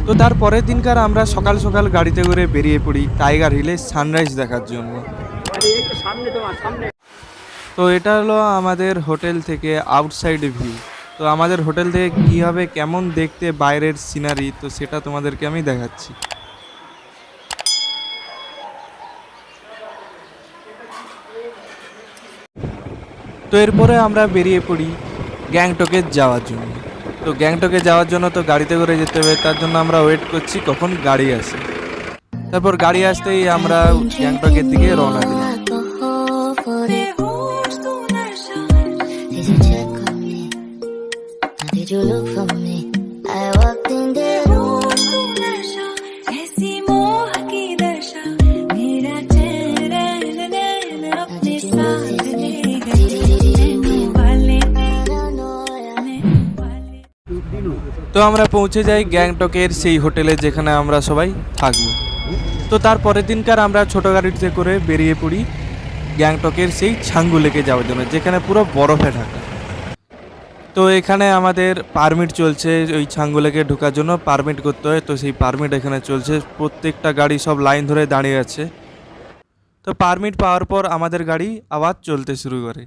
তো তার পরের দিনকার আমরা সকাল সকাল গাড়িতে করে বেরিয়ে পড়ি টাইগার হিলে সানরাইজ দেখার জন্য। তো এটা হলো আমাদের হোটেল থেকে আউটসাইড ভিউ। তো আমাদের হোটেল থেকে কীভাবে কেমন দেখতে বাইরের সিনারি, তো সেটা তোমাদেরকে আমি দেখাচ্ছি। তো এরপরে আমরা বেরিয়ে পড়ি গ্যাংটকে যাওয়ার জন্য। তো গ্যাংটকে যাওয়ার জন্য তো গাড়িতে করে যেতে হবে, তার জন্য আমরা ওয়েট করছি কখন গাড়ি আসে। তারপর গাড়ি আসতেই আমরা গ্যাংটকের দিকে রওনা দিলাম। তো আমরা পৌঁছে যাই গ্যাংটকের সেই হোটেলে যেখানে আমরা সবাই থাকবো। তো তার পরের দিনকার আমরা ছোটো গাড়িতে করে বেরিয়ে পড়ি গ্যাংটকের সেই ছাঙ্গু লেকে যাওয়ার জন্য, যেখানে পুরো বরফে ঢাকা। তো এখানে আমাদের পারমিট চলছে, ওই ছাঙ্গু লেকে ঢোকার জন্য পারমিট করতে হয়। তো সেই পারমিট এখানে চলছে, প্রত্যেকটা গাড়ি সব লাইন ধরে দাঁড়িয়ে আছে। তো পারমিট পাওয়ার পর আমাদের গাড়ি আবার চলতে শুরু করে।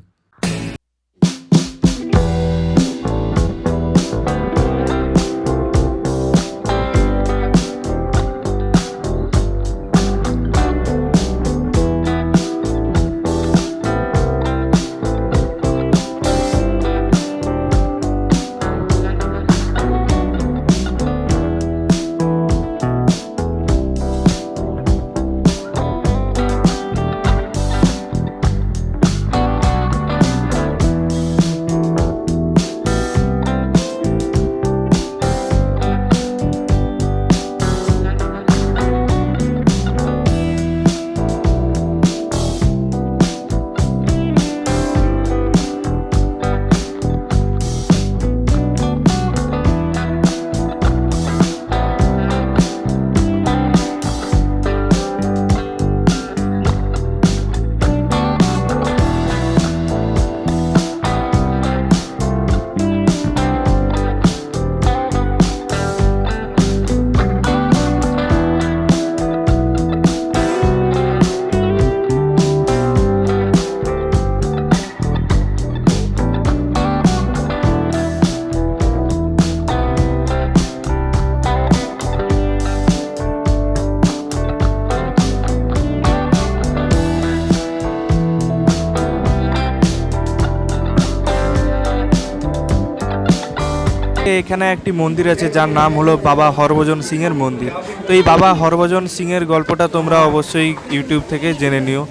এখানে একটি মন্দির আছে যার নাম হলো বাবা হরভজন সিং এর মন্দির। তো এই বাবা হরভজন সিং এর গল্পটা তোমরা অবশ্যই ইউটিউব থেকে জেনে নিও।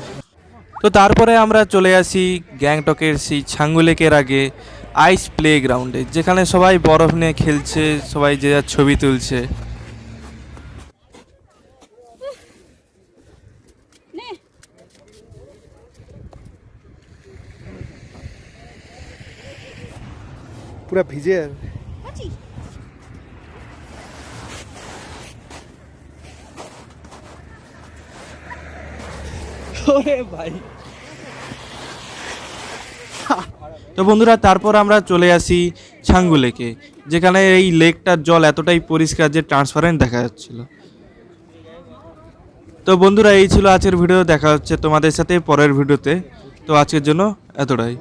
তো তারপরে আমরা চলে আসি গ্যাংটকের সেই ছাঙ্গু লেকের আগে আইস প্লে গ্রাউন্ডে, যেখানে সবাই বরফ নিয়ে খেলছে, সবাই যে যার ছবি তুলছে। পুরা ভিজে ভাই। তো বন্ধুরা, তারপর আমরা চলে আসি ছাঙ্গু লেকে, যেখানে এই লেকটার জল এতটাই পরিষ্কার যে ট্রান্সপারেন্ট দেখা যাচ্ছিল। তো বন্ধুরা, এই ছিল আজকের ভিডিও। দেখা হচ্ছে তোমাদের সাথে পরের ভিডিওতে। তো আজকের জন্য এতটাই।